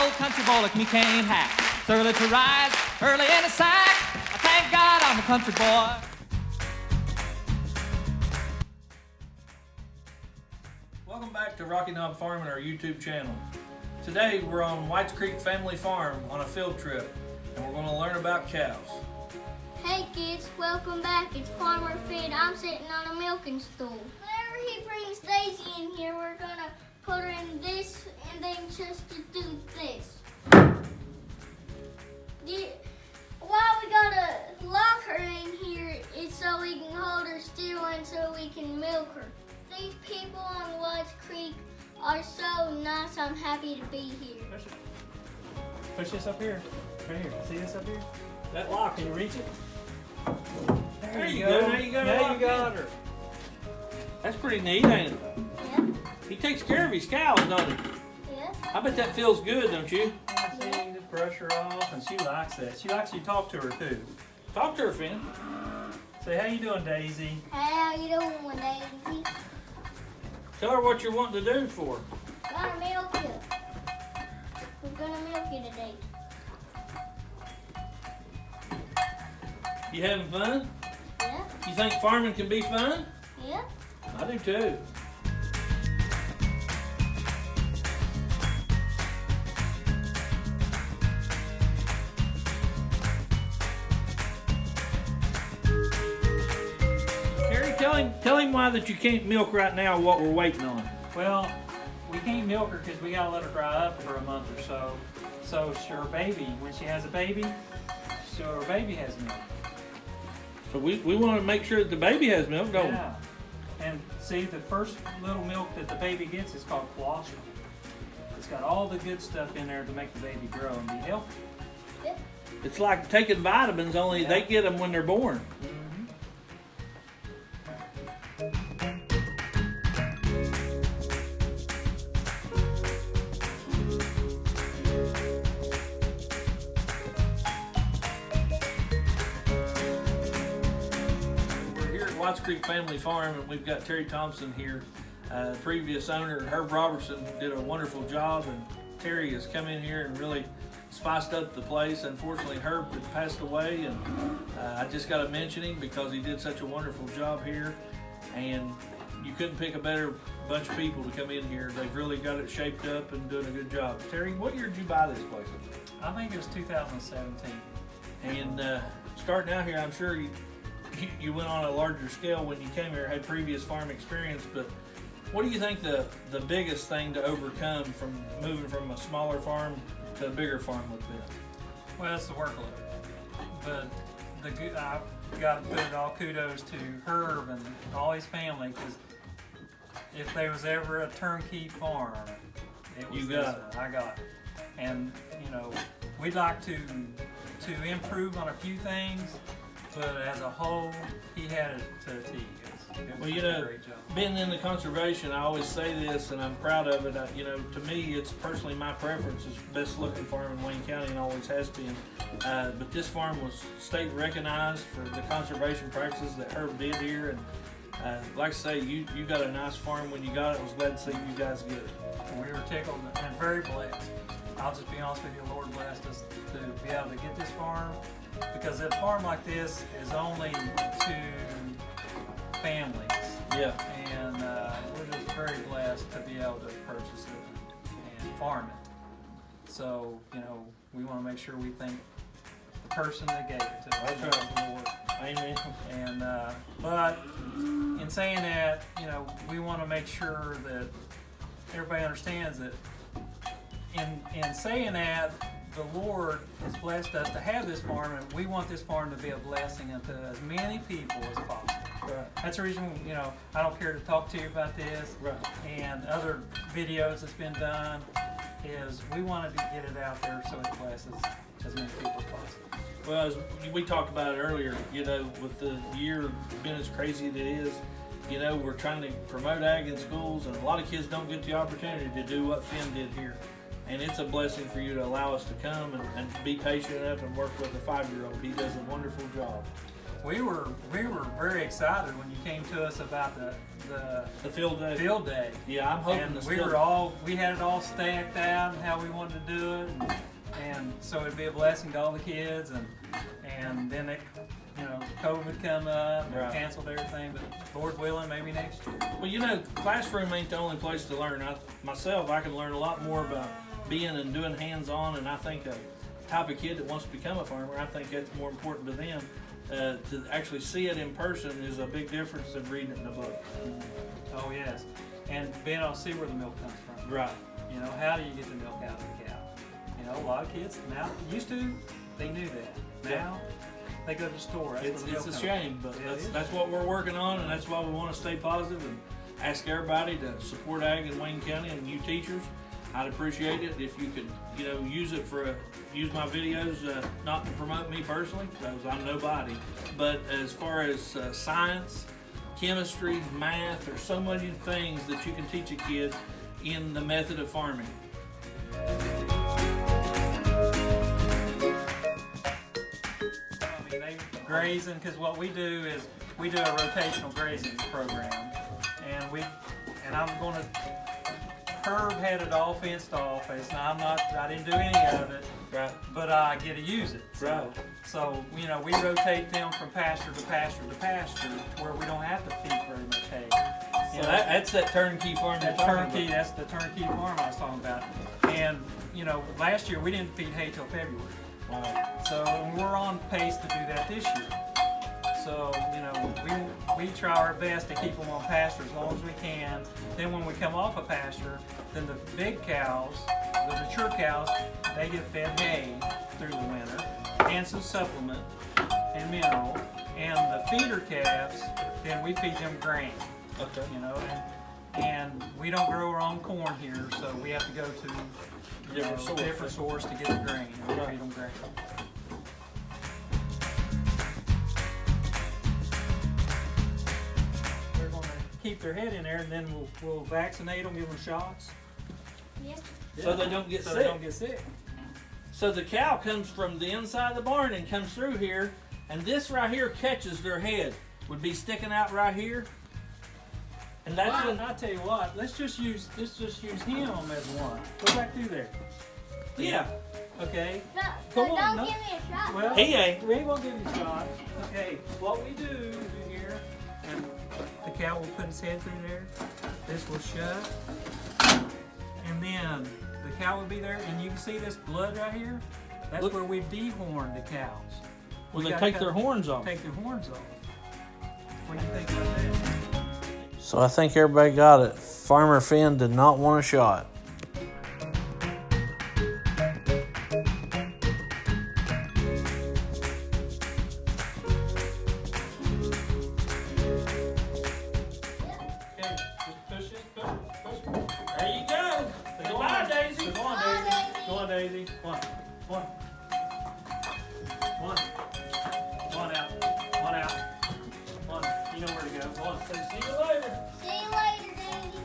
old country boy like me can't hack. It's early to rise, early in the sack. I thank God I'm a country boy. Welcome back to Rocky Knob Farming, our YouTube channel. Today we're on Whites Creek Family Farm on a field trip, and we're going to learn about cows. Hey kids, welcome back. It's Farmer Fed. I'm sitting on a milking stool. Whenever he brings Daisy in here, we're gonna put her in this and then just to do this. Why we gotta lock her in here is so we can hold her still and so we can milk her. These people on Whites Creek are so nice. I'm happy to be here. Push this up here. Right here. See this up here? That lock, can you reach it? There you go. Now you got her. Now you got her. That's pretty neat, ain't it? Yeah, He takes care of his cows, don't he? yeah. I bet that feels good, don't you? See, just brush her off, and she likes that. She likes you to talk to her too. Talk to her, Finn. Say, how you doing, Daisy? Hey, how you doing, Daisy? Tell her what you're wanting to do for her. Gonna milk you. We're gonna milk you today. You having fun? Yeah, You think farming can be fun? yeah. I do too. Terry, tell him why that you can't milk right now what we're waiting on. Well, we can't milk her because we gotta let her dry up for a month or so. So her baby, when she has a baby, so her baby has milk. So we want to make sure that the baby has milk, don't we? Yeah. And see, the first little milk that the baby gets is called colostrum. It's got all the good stuff in there to make the baby grow and be healthy. It's like taking vitamins, only they get them when they're born. We're here at Whites Creek Family Farm, and we've got Terry Thompson here. Previous owner Herb Robertson did a wonderful job, and Terry has come in here and really spiced up the place. Unfortunately, Herb had passed away, and I just got to mention him because he did such a wonderful job here, and you couldn't pick a better bunch of people to come in here. They've really got it shaped up and doing a good job. Terry, what year did you buy this place? I think it was 2017. And starting out here, I'm sure you went on a larger scale when you came here, had previous farm experience, but what do you think the biggest thing to overcome from moving from a smaller farm to a bigger farm would be? Well, it's the workload. But I've got to put all kudos to Herb and all his family, because if there was ever a turnkey farm, it was You this got one. I got it. And you know, we'd like to improve on a few things, but as a whole, he had it to a T. It was Well, you a know, great job. being in the conservation, I always say this, and I'm proud of it. To me, it's personally my preference is best looking farm in Wayne County, and always has been. But this farm was state recognized for the conservation practices that Herb did here, and like I say, you got a nice farm when you got it. I was glad to see you guys get it. We were tickled and very blessed. I'll just be honest with you, the Lord blessed us to be able to get this farm, because a farm like this is only to families. Yeah. And we're just very blessed to be able to purchase it and farm it. So, you know, we want to make sure we thank the person that gave it to us. That's right. The Lord. Amen. And but in saying that, you know, we want to make sure that everybody understands that in saying that, the Lord has blessed us to have this farm, and we want this farm to be a blessing unto as many people as possible. Right. That's the reason, you know, I don't care to talk to you about this. Right. And other videos that's been done is we wanted to get it out there so it blesses as many people as possible. Well, as we talked about it earlier, with the year being as crazy as it is, we're trying to promote ag in schools, and a lot of kids don't get the opportunity to do what Finn did here. And it's a blessing for you to allow us to come and be patient enough and work with a 5-year-old. He does a wonderful job. we were very excited when you came to us about the The field day. field day. Yeah, I'm hoping And to we had it all stacked out and how we wanted to do it, and so it'd be a blessing to all the kids. And then it, COVID come up and Right. canceled everything. But Lord willing, maybe next year. Well, classroom ain't the only place to learn. I can learn a lot more about being and doing hands-on, and I think a type of kid that wants to become a farmer, I think that's more important to them. To actually see it in person is a big difference than reading it in a book. Oh yes, and being able to see where the milk comes from. Right. How do you get the milk out of the cow? A lot of kids now used to, they knew that. Now they go to the store. That's It's where the milk a comes shame, but Yeah, it is. that's what we're working on, and that's why we want to stay positive and ask everybody to support ag in Wayne County, and you teachers. I'd appreciate it if you could, use it use my videos, not to promote me personally, because I'm nobody, but as far as science, chemistry, math, there's so many things that you can teach a kid in the method of farming. They grazing, because what we do is we do a rotational grazing program, and I'm going to. Herb had it all fenced off. I didn't do any of it, Right. but I get to use it. Right. So we rotate them from pasture to pasture to pasture, where we don't have to feed very much hay. So that's that turnkey farm. That turnkey, that's the turnkey farm I was talking about. And last year we didn't feed hay till February. Wow. So we're on pace to do that this year. So we try our best to keep them on pasture as long as we can. Then when we come off a pasture, then the big cows, the mature cows, they get fed hay through the winter and some supplement and mineral. And the feeder calves, then we feed them grain. Okay. And we don't grow our own corn here, so we have to go to different source to get the grain, and we feed them grain. They're going to keep their head in there, and then we'll vaccinate them, give them shots. Yep. So they don't get so sick. They don't get sick. So the cow comes from the inside of the barn and comes through here, and this right here catches their head. Would be sticking out right here. And that's Well, when, I tell you what, let's just use him as one. Go back through there. yeah. Okay. No, Come on, don't no. give me a shot. Well, He ain't. We won't give you a shot. Okay, what we do is in here, and the cow will put its head through there. This will shut, and then the cow will be there, and you can see this blood right here. That's Look. where we dehorn the cows. When We they gotta take cut- their horns off. Take their horns off. What do you think about that? So I think everybody got it. Farmer Finn did not want a shot. Okay, just push it, push. There you go. Goodbye, Daisy. Go on, Bye, Daisy. Daisy. Go on, Daisy. Come on. Come on. Come on. Come on out. Come on out. Come on. You know where to go. Come on. Say, see you later. See you later, Daisy.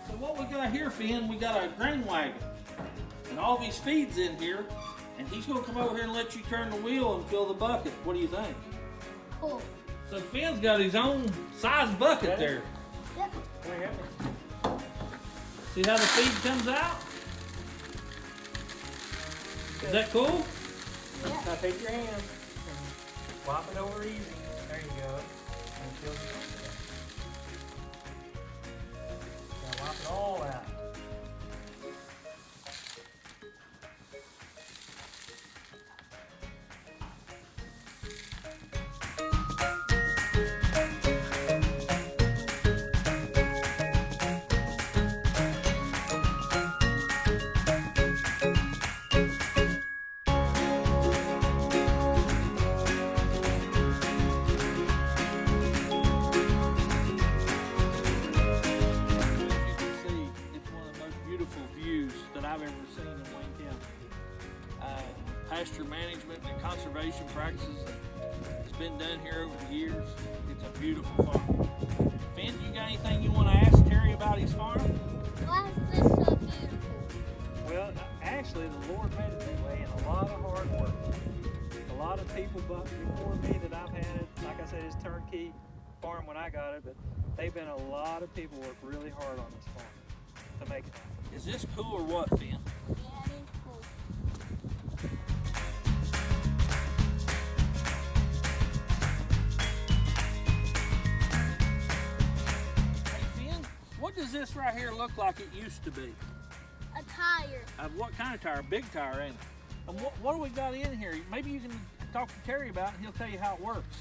So what we got here, Finn, we got a grain wagon. And all these feeds in here. And he's going to come over here and let you turn the wheel and fill the bucket. What do you think? Cool. So Finn's got his own size bucket there. Yep. There you go. See how the feed comes out? Is that cool? Now take your hand and flop it over easy. There you go. And fill the bucket up. Now lop it all out. As you can see, it's one of the most beautiful views that I've ever seen in Wayne County. Pasture management and conservation practices has been done here over the years. It's a beautiful farm. Finn, you got anything you want to ask Terry about his farm? Why is this so beautiful? Well, actually, the Lord made it that way, and a lot of hard work. A A lot of people before me that I've had it, like I said, it's turnkey farm when I got it, but they've been a lot of people work really hard on this farm to make it happen. Is this cool or what, Finn? Yeah, it is cool. Hey, Finn, what does this right here look like it used to be? A tire. What kind of tire? Big tire, ain't it? And what do we got in here? Maybe you can talk to Terry about it and he'll tell you how it works.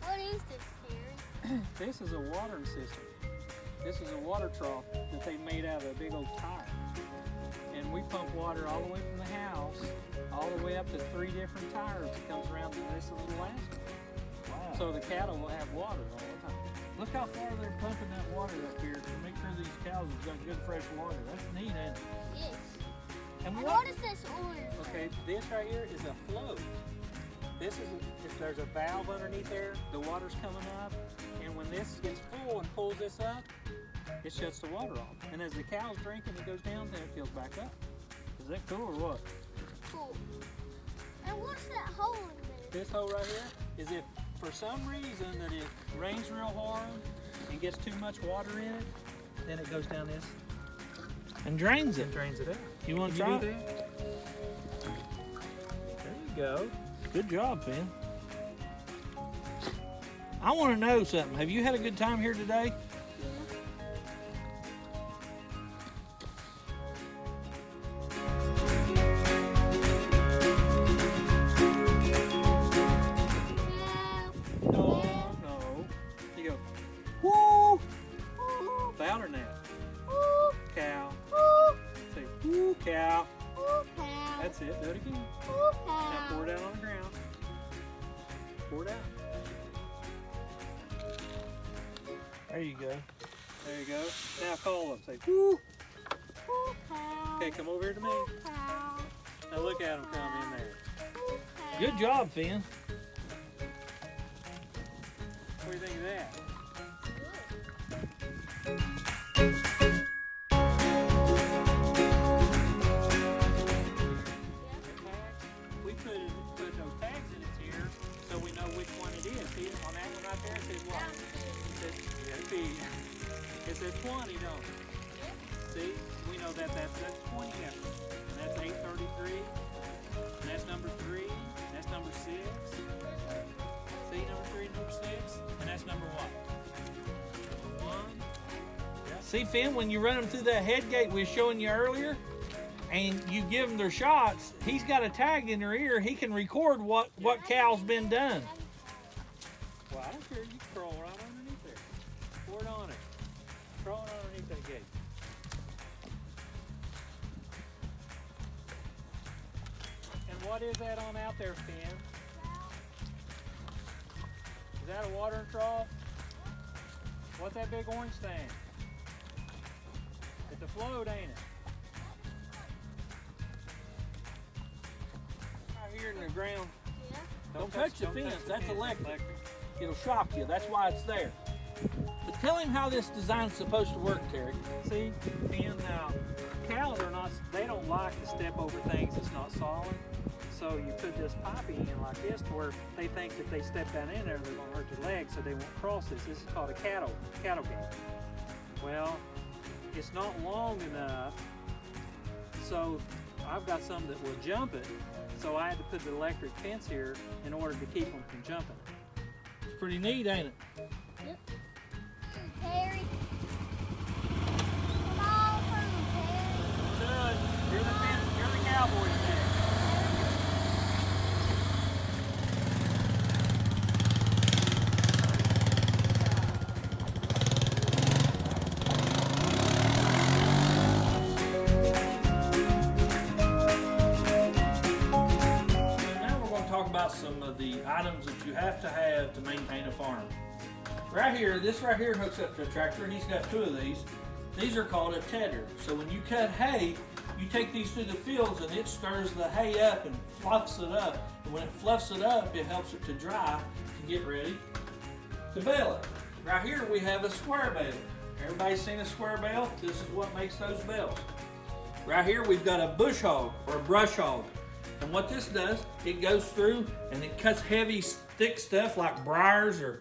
What is this, Terry? This is a watering system. This is a water trough that they made out of a big old tire. And we pump water all the way from the house, all the way up to 3 different tires that comes around to this little last one. Wow. So the cattle will have water all the time. Look how far they're pumping that water up here to make sure these cows have got good fresh water. That's neat, ain't it? Yes. And And what is this orange? Okay, this right here is a float. This is, if there's a valve underneath there, the water's coming up, and when this gets full and pulls this up, it shuts the water off. And as the cow's drinking, it goes down, then it fills back up. Is that cool or what? Cool. And what's that hole in there? This hole right here is if for some reason that it rains real hard and gets too much water in it, then it goes down this And drains it. and drains it out. You want to Can try you do it? that? There you go. Good job, Finn. I want to know something. Have you had a good time here today? Yeah. No, no. You go, woo, louder now. Ooh, Cow. ooh, Say, woo, cow. ooh, cow. That's it. Do it again. Ooh, Now cow. pour it out on the ground. Pour it out. There you go. There you go. Now call them. Say, woo. Ooh, cow. Okay, come over here to me. Ooh, cow. Now look at them come in there. Ooh, cow. Good job, Finn. What do you think of that? We put those tags in its ear so we know which one it is. See, on that one right there, it says what? It says, it says 20, don't it? See, we know that's 20 heifers. And that's 833. And that's number 3. And that's number 6. See, number 3, number 6. And that's number what? 1. See, Finn, when you run them through that head gate we was showing you earlier, and you give them their shots, he's got a tag in their ear. He can record what cow's been done. Well, I don't care. You can crawl right underneath there. Pour it on it. Crawl it underneath that gate. And what is that on out there, Finn? Is that a watering trough? What's that big orange thing? It's a float, ain't it? Right here in the ground. Yeah. Don't touch the fence. That's fence. electric. It'll shock you. That's why it's there. But tell him how this design's supposed to work, Terry. See, Finn, now, cows are not, they don't like to step over things that's not solid. So you put this piping in like this to where they think that they step down in there, they're gonna hurt their legs, so they won't cross this. This is called a cattle gate. Well, it's not long enough, so I've got some that will jump it. So I had to put the electric fence here in order to keep them from jumping. It's pretty neat, ain't it? Yep. Terry. Come on through, Terry. Good. You're the cowboy today. Now we're going to talk about some of the items that you have to maintain a farm. Right here, this right here hooks up to a tractor. He's got 2 of these. These are called a tedder. So when you cut hay, you take these through the fields and it stirs the hay up and fluffs it up. And when it fluffs it up, it helps it to dry to get ready to bale it. Right here we have a square bale. Everybody's seen a square bale? This is what makes those bales. Right here we've got a bush hog or a brush hog. And what this does, it goes through and it cuts heavy, thick stuff like briars or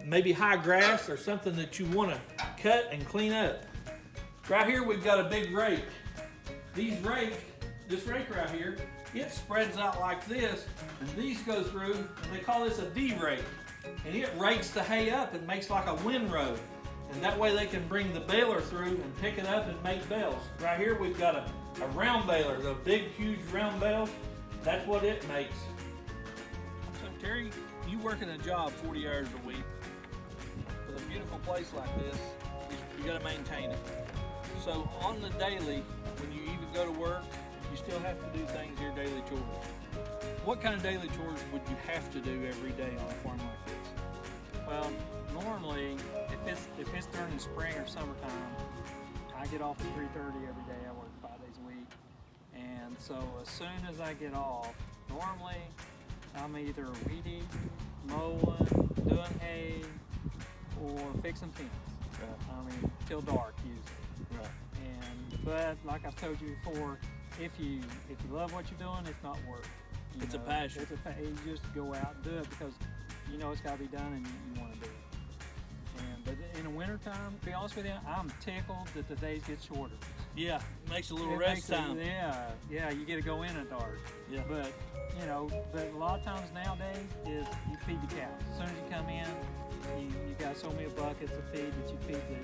maybe high grass or something that you want to cut and clean up. Right here we've got a big rake. This rake right here, it spreads out like this, and these go through, and they call this a V-rake. And it rakes the hay up and makes like a windrow. And that way they can bring the baler through and pick it up and make bales. Right here we've got a round baler, the big, huge round bales. That's what it makes. So Terry, you working a job 40 hours a week. With a beautiful place like this, you gotta maintain it. So on the daily, when you even go to work, you still have to do things, your daily chores. What kind of daily chores would you have to do every day on a farm like this? Well, normally, if it's during the spring or summertime, I get off at 3:30 every day. I work 5 days a week. And so as soon as I get off, normally I'm either weeding, mowing, doing hay, or fixing fence. Right. I mean, till dark usually. Right. But like I've told you before, if you love what you're doing, it's not work. It's a passion. You just go out and do it because you know it's got to be done and you want to do it. But in the wintertime, to be honest with you, I'm tickled that the days get shorter. Yeah, makes a little It rest makes it- time. Yeah, you get to go in at dark. Yeah. But a lot of times nowadays is you feed the cows. As soon as you come in, you got so many buckets of feed that you feed the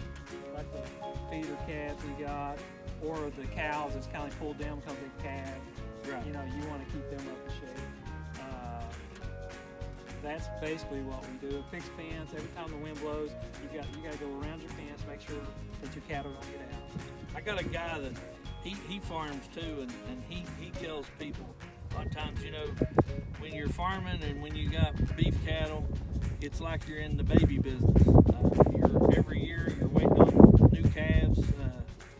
feeder calves you got, or the cows that's kind of pulled down because they calve. Right. You want to keep them up in shape. That's basically what we do. Fix fence. Every time the wind blows, you got to go around your fence, make sure that your cattle don't get out. I got a guy that he farms too, and he tells people a lot of times, when you're farming and when you got beef cattle, it's like you're in the baby business. Every year you're waiting on new calves.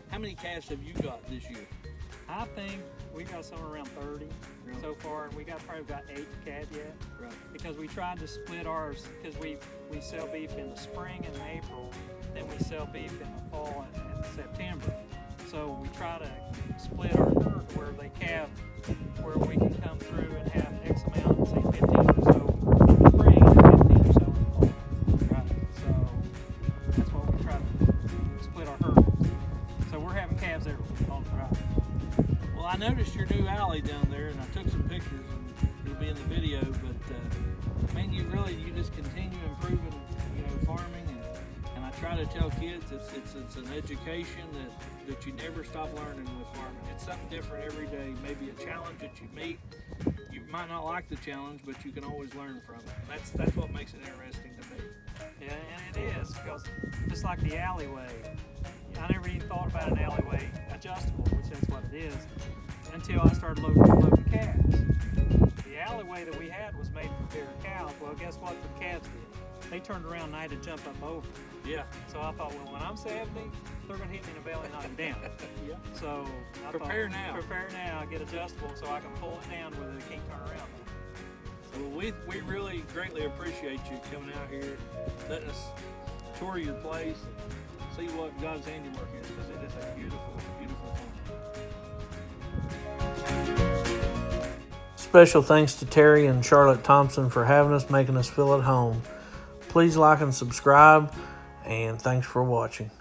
How many calves have you got this year? I think we got somewhere around 30 so far, and we probably got 8 calves yet. Right. Because we tried to split ours, because we sell beef in the spring and April, then we sell beef in the fall and September. So we try to split our herd where they calve, where we can come through and have X amount, say 15 or so in the spring and 15 or so in the fall. Right. So that's what we try to split our herd. So we're having calves everywhere on the ride. Well, I noticed your new alley down there, and I took some pictures, and it'll be in the video. But man, you just continue improving, farming, and I try to tell kids it's an education that you never stop learning with farming. It's something different every day. Maybe a challenge that you meet. You might not like the challenge, but you can always learn from it. That's what makes it interesting to me. Yeah, and it is, because just like the alleyway, I never even thought about an alleyway adjustable, which that's what it is, until I started loading calves. The alleyway that we had was made for bigger cows. Well, guess what the calves did? They turned around and I had to jump up over. Yeah. So I thought, well, when I'm 70, they're going to hit me in the belly and knock me down. Yeah. So I Prepare thought, now. Prepare now, get adjustable so I can pull it down where they can't turn around. Well, we really greatly appreciate you coming out here, letting us tour your place, see what God's handiwork is, because it is a beautiful, beautiful farm. Special thanks to Terry and Charlotte Thompson for having us, making us feel at home. Please like and subscribe, and thanks for watching.